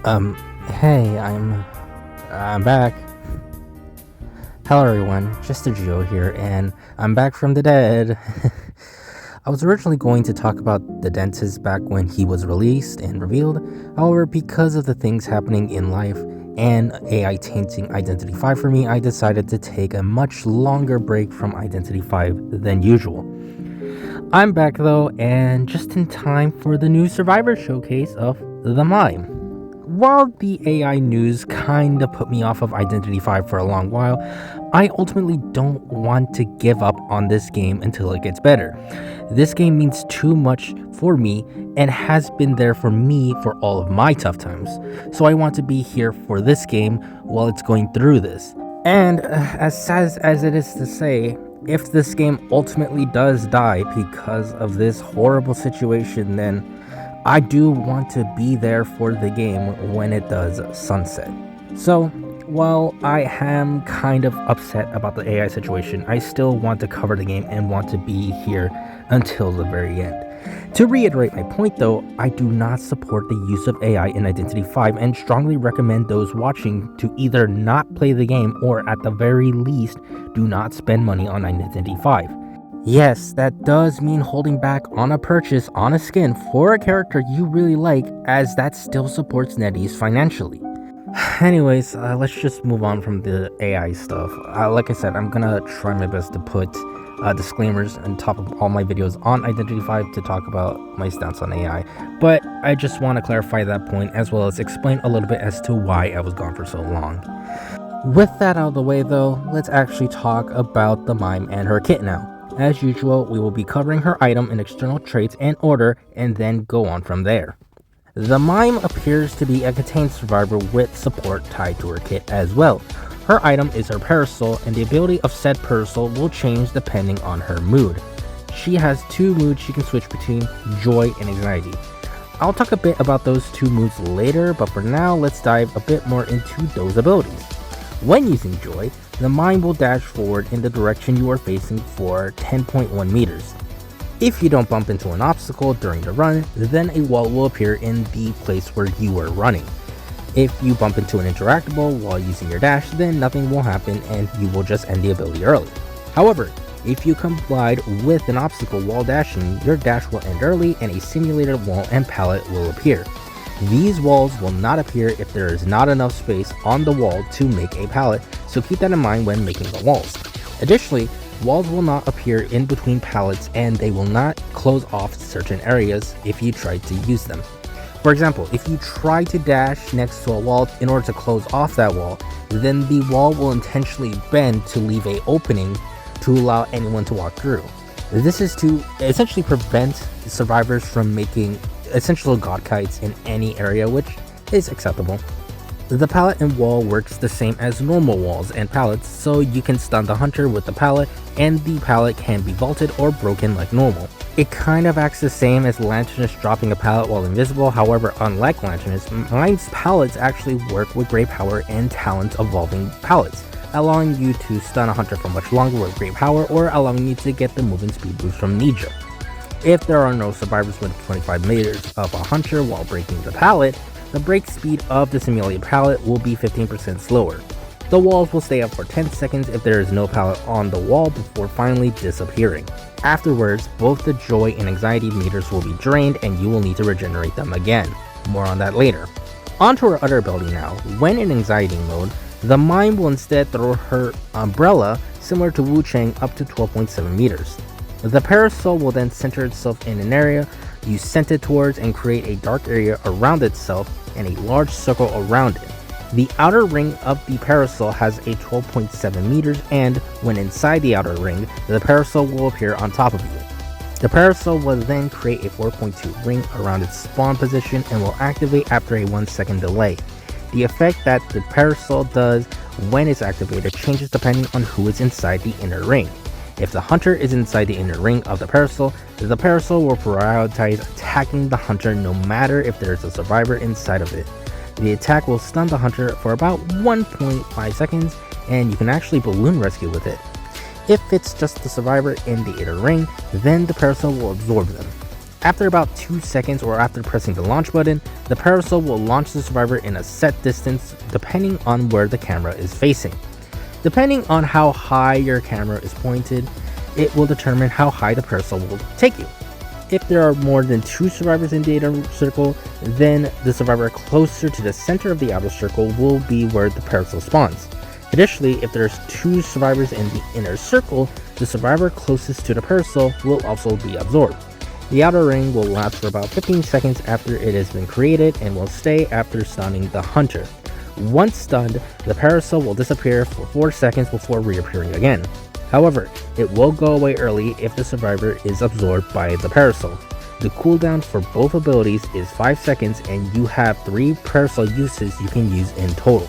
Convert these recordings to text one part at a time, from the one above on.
Um, hey, I'm back. Hello everyone, JesterGio here, and I'm back from the dead. I was originally going to talk about the dentist back when he was released and revealed. However, because of the things happening in life and AI tainting Identity 5 for me, I decided to take a much longer break from Identity 5 than usual. I'm back though, and just in time for the new Survivor showcase of the Mime. While the AI news kinda put me off of Identity 5 for a long while, I ultimately don't want to give up on this game until it gets better. This game means too much for me and has been there for me for all of my tough times, so I want to be here for this game while it's going through this. And as sad as it is to say, if this game ultimately does die because of this horrible situation, then I do want to be there for the game when it does sunset. So, while I am kind of upset about the AI situation, I still want to cover the game and want to be here until the very end. To reiterate my point though, I do not support the use of AI in Identity 5 and strongly recommend those watching to either not play the game or at the very least, do not spend money on Identity 5. Yes, that does mean holding back on a purchase on a skin for a character you really like, as that still supports NetEase financially. Anyways, let's just move on from the AI stuff. Like I said, I'm gonna try my best to put disclaimers on top of all my videos on Identity 5 to talk about my stance on AI, but I just want to clarify that point as well as explain a little bit as to why I was gone for so long. With that out of the way though, let's actually talk about the Mime and her kit now. As usual, we will be covering her item and external traits in order and then go on from there. The Mime appears to be a contained survivor with support tied to her kit as well. Her item is her parasol, and the ability of said parasol will change depending on her mood. She has two moods she can switch between, joy and anxiety. I'll talk a bit about those two moods later, but for now let's dive a bit more into those abilities. When using joy, the Mime will dash forward in the direction you are facing for 10.1 meters. If you don't bump into an obstacle during the run, then a wall will appear in the place where you are running. If you bump into an interactable while using your dash, then nothing will happen and you will just end the ability early. However, if you collide with an obstacle while dashing, your dash will end early and a simulated wall and pallet will appear. These walls will not appear if there is not enough space on the wall to make a pallet, so keep that in mind when making the walls. Additionally, walls will not appear in between pallets and they will not close off certain areas if you try to use them. For example, if you try to dash next to a wall in order to close off that wall, then the wall will intentionally bend to leave an opening to allow anyone to walk through. This is to essentially prevent survivors from making essential god kites in any area, which is acceptable. The pallet and wall works the same as normal walls and pallets, so you can stun the hunter with the pallet and the pallet can be vaulted or broken like normal. It kind of acts the same as Lanternus dropping a pallet while invisible, however unlike Lanternus, Mime's pallets actually work with great power and talent evolving pallets, allowing you to stun a hunter for much longer with great power or allowing you to get the movement speed boost from Nidra. If there are no survivors within 25 meters of a hunter while breaking the pallet, the break speed of the simulated pallet will be 15% slower. The walls will stay up for 10 seconds if there is no pallet on the wall before finally disappearing. Afterwards, both the joy and anxiety meters will be drained and you will need to regenerate them again. More on that later. Onto her other ability now. When in anxiety mode, the Mime will instead throw her umbrella similar to Wu Chang up to 12.7 meters. The parasol will then center itself in an area you sent it towards and create a dark area around itself and a large circle around it. The outer ring of the parasol has a 12.7 meters and when inside the outer ring, the parasol will appear on top of you. The parasol will then create a 4.2 ring around its spawn position and will activate after a 1 second delay. The effect that the parasol does when it's activated changes depending on who is inside the inner ring. If the hunter is inside the inner ring of the parasol will prioritize attacking the hunter no matter if there is a survivor inside of it. The attack will stun the hunter for about 1.5 seconds and you can actually balloon rescue with it. If it's just the survivor in the inner ring, then the parasol will absorb them. After about 2 seconds or after pressing the launch button, the parasol will launch the survivor in a set distance depending on where the camera is facing. Depending on how high your camera is pointed, it will determine how high the parasol will take you. If there are more than 2 survivors in the inner circle, then the survivor closer to the center of the outer circle will be where the parasol spawns. Additionally, if there's 2 survivors in the inner circle, the survivor closest to the parasol will also be absorbed. The outer ring will last for about 15 seconds after it has been created and will stay after stunning the hunter. Once stunned, the parasol will disappear for 4 seconds before reappearing again. However, it will go away early if the survivor is absorbed by the parasol. The cooldown for both abilities is 5 seconds and you have 3 parasol uses you can use in total.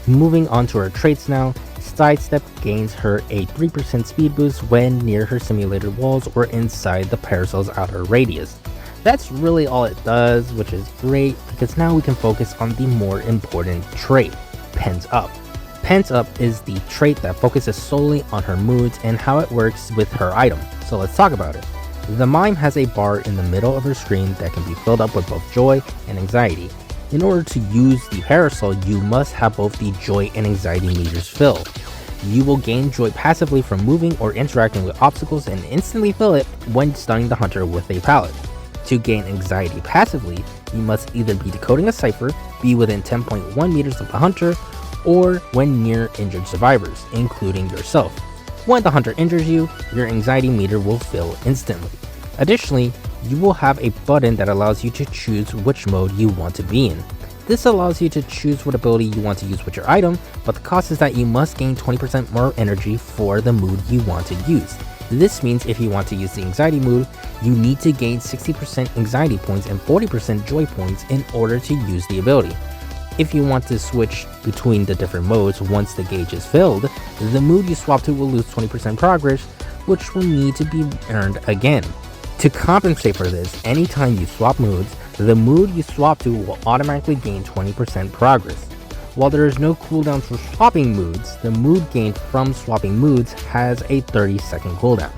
Moving on to her traits now, Sidestep gains her a 3% speed boost when near her simulated walls or inside the parasol's outer radius. That's really all it does, which is great because now we can focus on the more important trait, Pens Up. Pens Up is the trait that focuses solely on her moods and how it works with her item, so let's talk about it. The Mime has a bar in the middle of her screen that can be filled up with both joy and anxiety. In order to use the parasol, you must have both the joy and anxiety meters filled. You will gain joy passively from moving or interacting with obstacles and instantly fill it when stunning the hunter with a pallet. To gain anxiety passively, you must either be decoding a cipher, be within 10.1 meters of the hunter, or when near injured survivors, including yourself. When the hunter injures you, your anxiety meter will fill instantly. Additionally, you will have a button that allows you to choose which mode you want to be in. This allows you to choose what ability you want to use with your item, but the cost is that you must gain 20% more energy for the mood you want to use. This means if you want to use the anxiety mood, you need to gain 60% anxiety points and 40% joy points in order to use the ability. If you want to switch between the different modes once the gauge is filled, the mood you swap to will lose 20% progress, which will need to be earned again. To compensate for this, anytime you swap moods, the mood you swap to will automatically gain 20% progress. While there is no cooldown for swapping moods, the mood gained from swapping moods has a 30-second cooldown.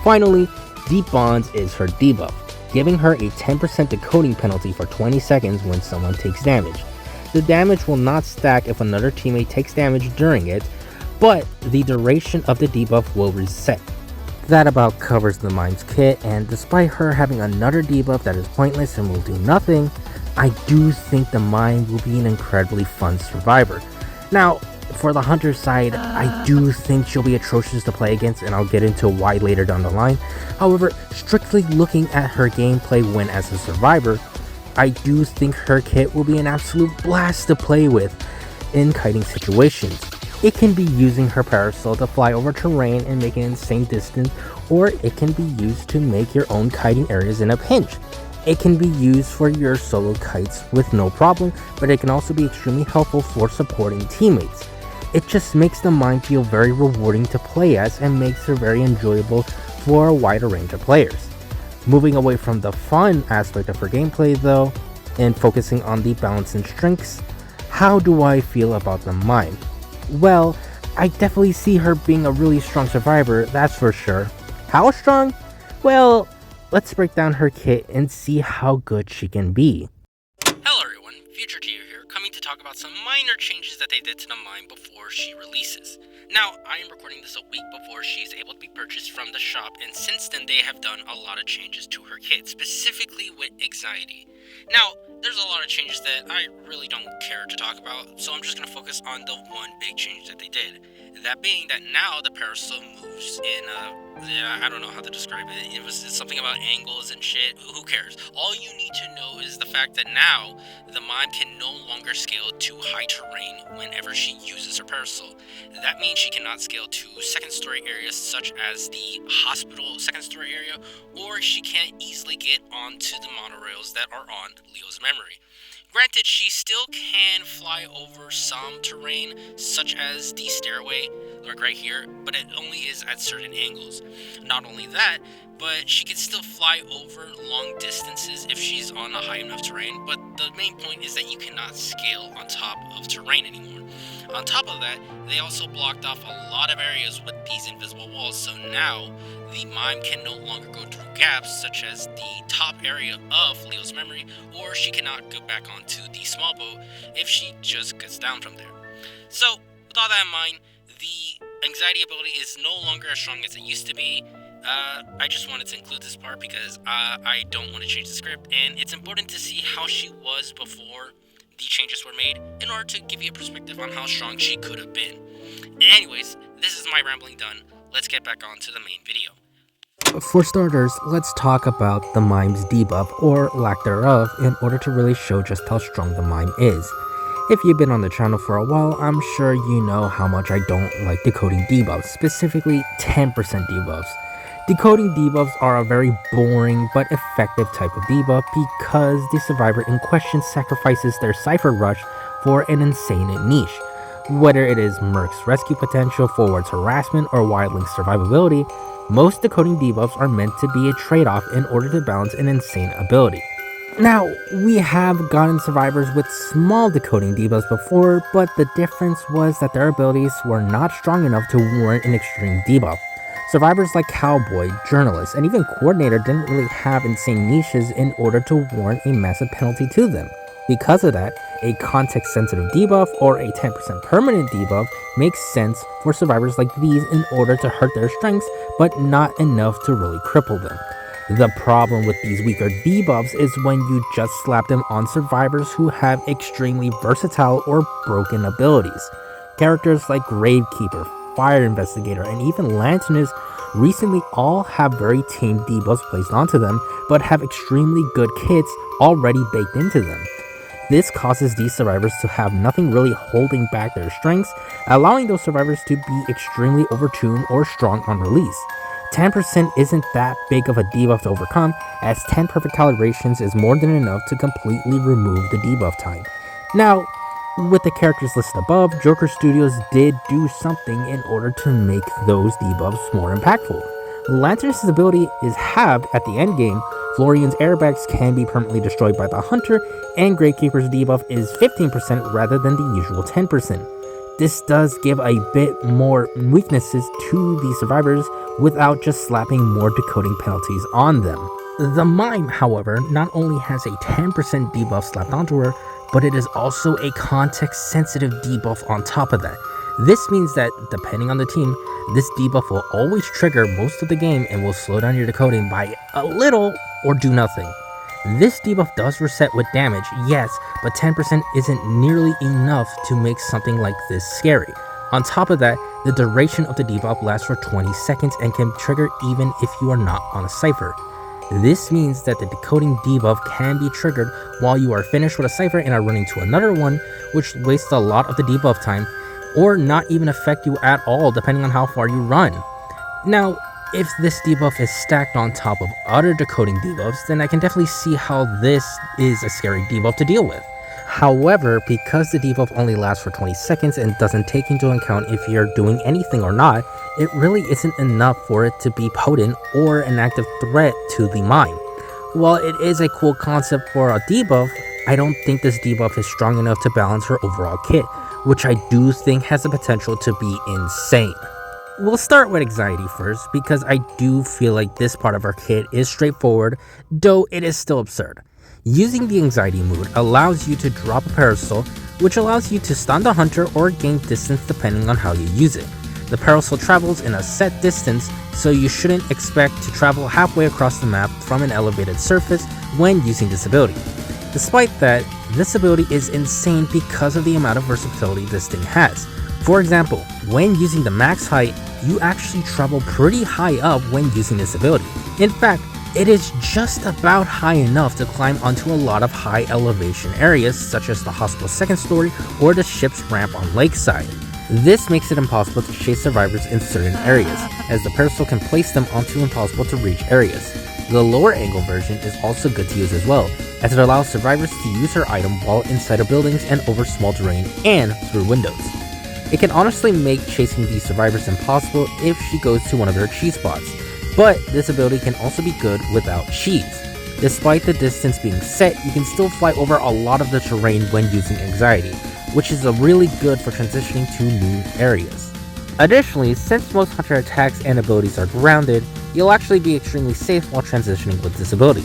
Finally, Deep Bonds is her debuff, giving her a 10% decoding penalty for 20 seconds when someone takes damage. The damage will not stack if another teammate takes damage during it, but the duration of the debuff will reset. That about covers the Mime's kit, and despite her having another debuff that is pointless and will do nothing, I do think the Mime will be an incredibly fun survivor. Now, for the Hunter side, I do think she'll be atrocious to play against, and I'll get into why later down the line. However, strictly looking at her gameplay when as a survivor, I do think her kit will be an absolute blast to play with in kiting situations. It can be using her parasol to fly over terrain and make an insane distance, or it can be used to make your own kiting areas in a pinch. It can be used for your solo kites with no problem, but it can also be extremely helpful for supporting teammates. It just makes the Mime feel very rewarding to play as and makes her very enjoyable for a wider range of players. Moving away from the fun aspect of her gameplay though, and focusing on the balance and strengths, how do I feel about the Mime? Well, I definitely see her being a really strong survivor, that's for sure. How strong? Well, let's break down her kit and see how good she can be. Hello everyone, JesterGio here, coming to talk about some minor changes that they did to the Mime before she releases. Now, I am recording this a week before she is able to be purchased from the shop, and since then they have done a lot of changes to her kit, specifically with anxiety. Now, there's a lot of changes that I really don't care to talk about, so I'm just going to focus on the one big change that they did. That being that now the parasol moves in I don't know how to describe it. It was something about angles and shit. Who cares? All you need to know is the fact that now the Mime can no longer scale to high terrain whenever she uses her parasol. That means she cannot scale to second story areas such as the hospital second story area, or she can't easily get onto the monorails that are on Leo's memory. Granted, she still can fly over some terrain, such as the stairway, like right here, but it only is at certain angles. Not only that, but she can still fly over long distances if she's on a high enough terrain, but the main point is that you cannot scale on top of terrain anymore. On top of that, they also blocked off a lot of areas with these invisible walls, so now the Mime can no longer go through gaps such as the top area of Leo's memory, or she cannot go back onto the small boat if she just gets down from there. So, with all that in mind, the anxiety ability is no longer as strong as it used to be. I just wanted to include this part because I don't want to change the script, and it's important to see how she was before the changes were made in order to give you a perspective on how strong she could have been. Anyways, this is my rambling done. Let's get back on to the main video. For starters, let's talk about the Mime's debuff, or lack thereof, in order to really show just how strong the Mime is. If you've been on the channel for a while, I'm sure you know how much I don't like decoding debuffs, specifically 10% debuffs. Decoding debuffs are a very boring but effective type of debuff because the survivor in question sacrifices their Cypher Rush for an insane niche. Whether it is Merc's rescue potential, forward's harassment, or Wildling's survivability, most decoding debuffs are meant to be a trade-off in order to balance an insane ability. Now, we have gotten survivors with small decoding debuffs before, but the difference was that their abilities were not strong enough to warrant an extreme debuff. Survivors like Cowboy, Journalist, and even Coordinator didn't really have insane niches in order to warrant a massive penalty to them. Because of that, a context-sensitive debuff or a 10% permanent debuff makes sense for survivors like these in order to hurt their strengths, but not enough to really cripple them. The problem with these weaker debuffs is when you just slap them on survivors who have extremely versatile or broken abilities. Characters like Gravekeeper, Fire Investigator, and even Lanternist recently all have very tame debuffs placed onto them, but have extremely good kits already baked into them. This causes these survivors to have nothing really holding back their strengths, allowing those survivors to be extremely overtuned or strong on release. 10% isn't that big of a debuff to overcome, as 10 perfect calibrations is more than enough to completely remove the debuff time. Now, with the characters listed above, Joker Studios did do something in order to make those debuffs more impactful. Lantern's ability is halved at the endgame, Florian's airbags can be permanently destroyed by the Hunter, and Gravekeeper's debuff is 15% rather than the usual 10%. This does give a bit more weaknesses to the survivors without just slapping more decoding penalties on them. The Mime, however, not only has a 10% debuff slapped onto her, but it is also a context-sensitive debuff on top of that. This means that, depending on the team, this debuff will always trigger most of the game and will slow down your decoding by a little or do nothing. This debuff does reset with damage, yes, but 10% isn't nearly enough to make something like this scary. On top of that, the duration of the debuff lasts for 20 seconds and can trigger even if you are not on a cipher. This means that the decoding debuff can be triggered while you are finished with a cipher and are running to another one, which wastes a lot of the debuff time, or not even affect you at all depending on how far you run. Now, if this debuff is stacked on top of other decoding debuffs, then I can definitely see how this is a scary debuff to deal with. However, because the debuff only lasts for 20 seconds and doesn't take into account if you're doing anything or not, it really isn't enough for it to be potent or an active threat to the Mime. While it is a cool concept for a debuff, I don't think this debuff is strong enough to balance her overall kit, which I do think has the potential to be insane. We'll start with anxiety first, because I do feel like this part of our kit is straightforward, though it is still absurd. Using the anxiety mood allows you to drop a parasol, which allows you to stun the hunter or gain distance depending on how you use it. The parasol travels in a set distance, so you shouldn't expect to travel halfway across the map from an elevated surface when using this ability. Despite that, this ability is insane because of the amount of versatility this thing has. For example, when using the max height, you actually travel pretty high up when using this ability. In fact, it is just about high enough to climb onto a lot of high elevation areas such as the hospital's second story or the ship's ramp on Lakeside. This makes it impossible to chase survivors in certain areas, as the parasol can place them onto impossible to reach areas. The lower angle version is also good to use as well, as it allows survivors to use her item while inside of buildings and over small terrain and through windows. It can honestly make chasing these survivors impossible if she goes to one of her cheese spots, but this ability can also be good without cheese. Despite the distance being set, you can still fly over a lot of the terrain when using anxiety, which is really good for transitioning to new areas. Additionally, since most hunter attacks and abilities are grounded, you'll actually be extremely safe while transitioning with this ability.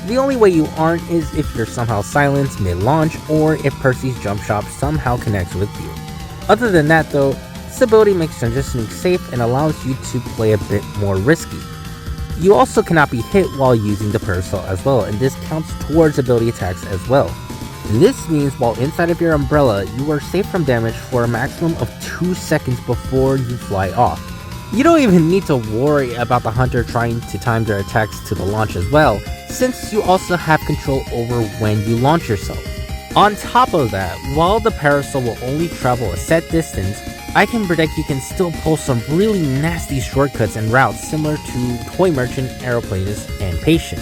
The only way you aren't is if you're somehow silenced mid-launch or if Percy's jump shot somehow connects with you. Other than that though, this ability makes transitioning safe and allows you to play a bit more risky. You also cannot be hit while using the parasol as well, and this counts towards ability attacks as well. This means while inside of your umbrella, you are safe from damage for a maximum of 2 seconds before you fly off. You don't even need to worry about the hunter trying to time their attacks to the launch as well, since you also have control over when you launch yourself. On top of that, while the parasol will only travel a set distance, I can predict you can still pull some really nasty shortcuts and routes similar to Toy Merchant, Aeroplanist, and Patient.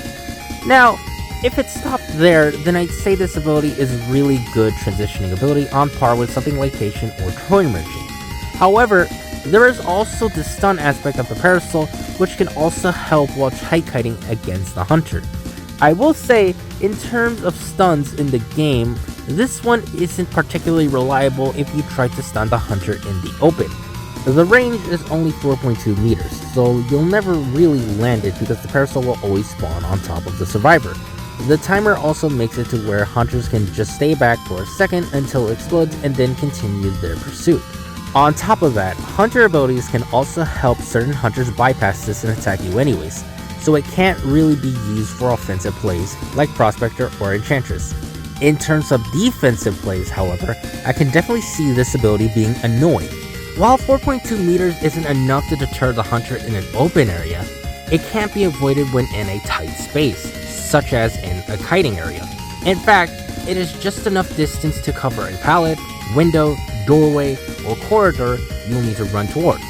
Now, if it stopped there, then I'd say this ability is really good transitioning ability on par with something like Patient or Toy Merchant. However, there is also the stun aspect of the parasol, which can also help while kiting against the hunter. I will say, in terms of stuns in the game, this one isn't particularly reliable if you try to stun the hunter in the open. The range is only 4.2 meters, so you'll never really land it because the parasol will always spawn on top of the survivor. The timer also makes it to where hunters can just stay back for a second until it explodes and then continue their pursuit. On top of that, hunter abilities can also help certain hunters bypass this and attack you anyways, so it can't really be used for offensive plays like Prospector or Enchantress. In terms of defensive plays, however, I can definitely see this ability being annoying. While 4.2 meters isn't enough to deter the hunter in an open area, it can't be avoided when in a tight space, such as in a kiting area. In fact, it is just enough distance to cover a pallet, window, doorway, or corridor you'll need to run towards.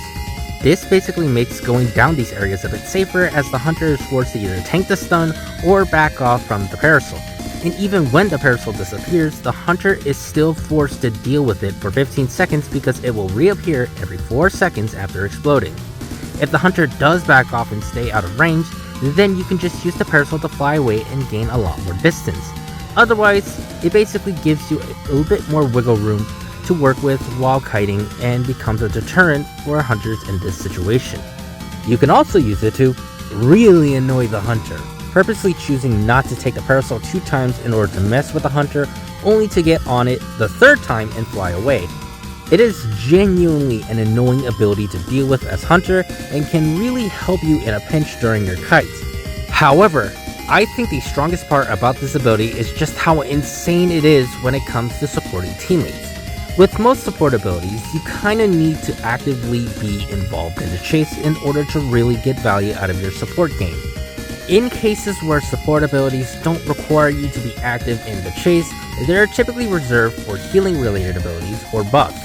This basically makes going down these areas a bit safer as the hunter is forced to either tank the stun or back off from the parasol. And even when the parasol disappears, the hunter is still forced to deal with it for 15 seconds because it will reappear every 4 seconds after exploding. If the hunter does back off and stay out of range, then you can just use the parasol to fly away and gain a lot more distance. Otherwise, it basically gives you a little bit more wiggle room to work with while kiting and becomes a deterrent for hunters in this situation. You can also use it to really annoy the hunter, purposely choosing not to take the parasol 2 times in order to mess with the hunter, only to get on it the 3rd time and fly away. It is genuinely an annoying ability to deal with as hunter and can really help you in a pinch during your kites. However, I think the strongest part about this ability is just how insane it is when it comes to supporting teammates. With most support abilities, you kinda need to actively be involved in the chase in order to really get value out of your support game. In cases where support abilities don't require you to be active in the chase, they are typically reserved for healing related abilities or buffs.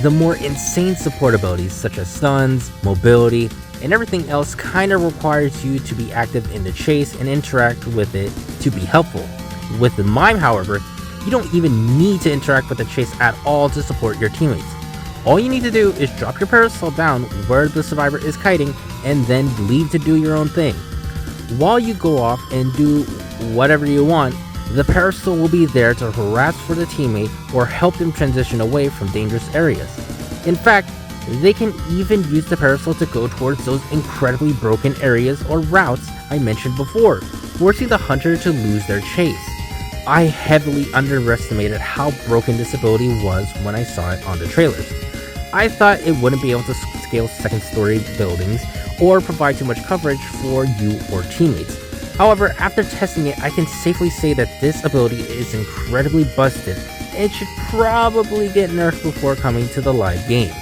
The more insane support abilities such as stuns, mobility, and everything else kinda requires you to be active in the chase and interact with it to be helpful. With the Mime, however, you don't even need to interact with the chase at all to support your teammates. All you need to do is drop your parasol down where the survivor is kiting and then leave to do your own thing. While you go off and do whatever you want, the parasol will be there to harass for the teammate or help them transition away from dangerous areas. In fact, they can even use the parasol to go towards those incredibly broken areas or routes I mentioned before, forcing the hunter to lose their chase. I heavily underestimated how broken this ability was when I saw it on the trailers. I thought it wouldn't be able to scale second story buildings or provide too much coverage for you or teammates. However, after testing it, I can safely say that this ability is incredibly busted and should probably get nerfed before coming to the live game.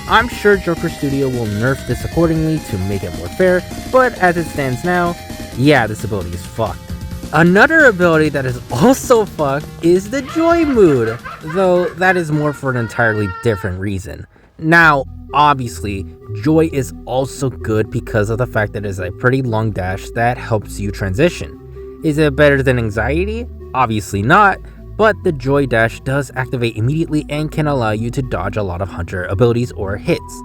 I'm sure Joker Studio will nerf this accordingly to make it more fair, but as it stands now, yeah, this ability is fucked. Another ability that is also fucked is the Joy mood, though that is more for an entirely different reason. Now, obviously, Joy is also good because of the fact that it is a pretty long dash that helps you transition. Is it better than Anxiety? Obviously not, but the Joy dash does activate immediately and can allow you to dodge a lot of hunter abilities or hits.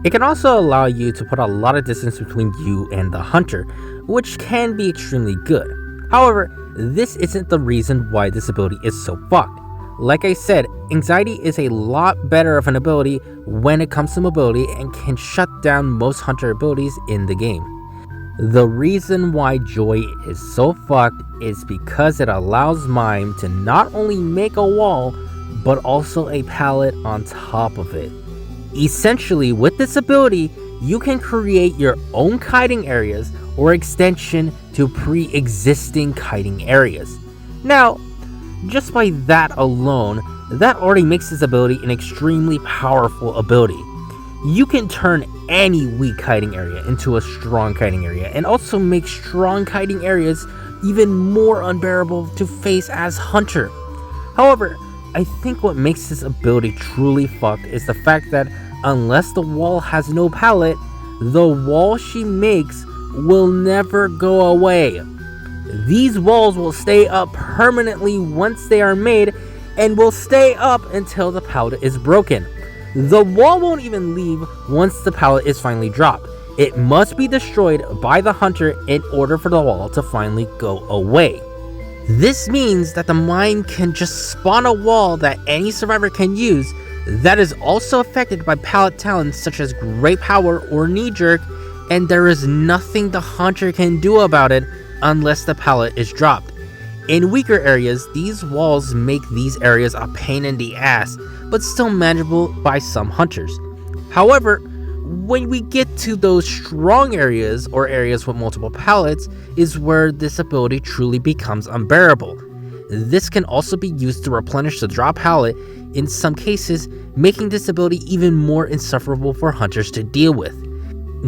It can also allow you to put a lot of distance between you and the hunter, which can be extremely good. However, this isn't the reason why this ability is so fucked. Like I said, Anxiety is a lot better of an ability when it comes to mobility and can shut down most hunter abilities in the game. The reason why Joy is so fucked is because it allows Mime to not only make a wall, but also a pallet on top of it. Essentially, with this ability, you can create your own kiting areas or extension to pre-existing kiting areas. Now, just by that alone, that already makes this ability an extremely powerful ability. You can turn any weak kiting area into a strong kiting area, and also make strong kiting areas even more unbearable to face as Hunter. However, I think what makes this ability truly fucked is the fact that unless the wall has no palette, the wall she makes will never go away. These walls will stay up permanently once they are made, and will stay up until the pallet is broken. The wall won't even leave once the pallet is finally dropped. It must be destroyed by the hunter in order for the wall to finally go away. This means that the Mime can just spawn a wall that any survivor can use that is also affected by pallet talents such as Great Power or Knee Jerk, and there is nothing the hunter can do about it unless the pallet is dropped. In weaker areas, these walls make these areas a pain in the ass, but still manageable by some hunters. However, when we get to those strong areas or areas with multiple pallets is where this ability truly becomes unbearable. This can also be used to replenish the drop pallet in some cases, making this ability even more insufferable for hunters to deal with.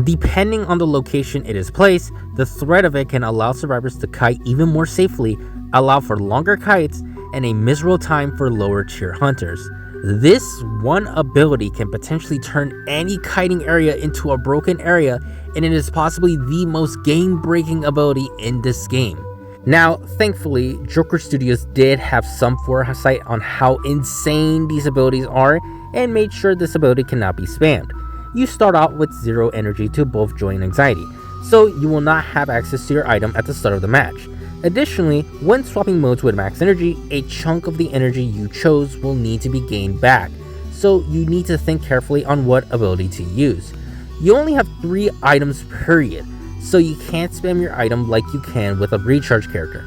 Depending on the location it is placed, the threat of it can allow survivors to kite even more safely, allow for longer kites, and a miserable time for lower tier hunters. This one ability can potentially turn any kiting area into a broken area, and it is possibly the most game-breaking ability in this game. Now, thankfully, Joker Studios did have some foresight on how insane these abilities are, and made sure this ability cannot be spammed. You start out with 0 energy to both Joy and Anxiety, so you will not have access to your item at the start of the match. Additionally, when swapping modes with max energy, a chunk of the energy you chose will need to be gained back, so you need to think carefully on what ability to use. You only have 3 items period, so you can't spam your item like you can with a recharge character.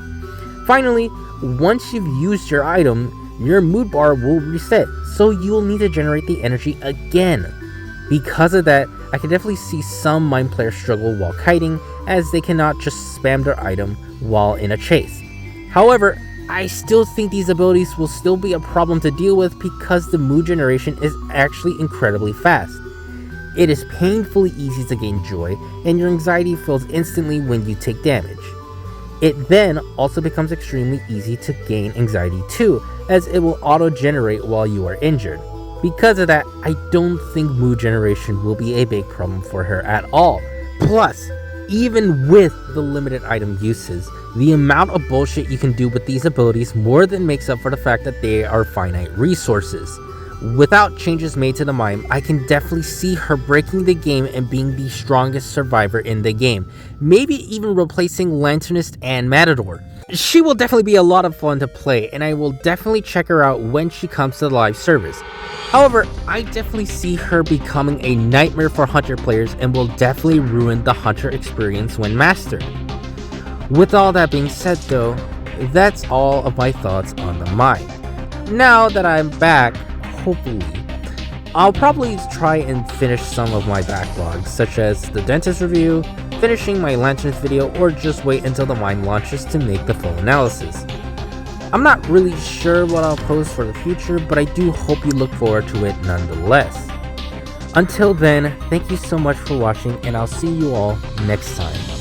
Finally, once you've used your item, your mood bar will reset, so you will need to generate the energy again. Because of that, I can definitely see some Mime players struggle while kiting, as they cannot just spam their item while in a chase. However, I still think these abilities will still be a problem to deal with because the mood generation is actually incredibly fast. It is painfully easy to gain Joy, and your anxiety fills instantly when you take damage. It then also becomes extremely easy to gain anxiety too, as it will auto-generate while you are injured. Because of that, I don't think mood generation will be a big problem for her at all. Plus, even with the limited item uses, the amount of bullshit you can do with these abilities more than makes up for the fact that they are finite resources. Without changes made to the Mime, I can definitely see her breaking the game and being the strongest survivor in the game, maybe even replacing Lanternist and Matador. She will definitely be a lot of fun to play, and I will definitely check her out when she comes to the live service. However, I definitely see her becoming a nightmare for Hunter players and will definitely ruin the Hunter experience when mastered. With all that being said though, that's all of my thoughts on the Mime. Now that I'm back, hopefully, I'll probably try and finish some of my backlogs, such as the dentist review, finishing my Lanterns video, or just wait until the Mime launches to make the full analysis. I'm not really sure what I'll post for the future, but I do hope you look forward to it nonetheless. Until then, thank you so much for watching, and I'll see you all next time.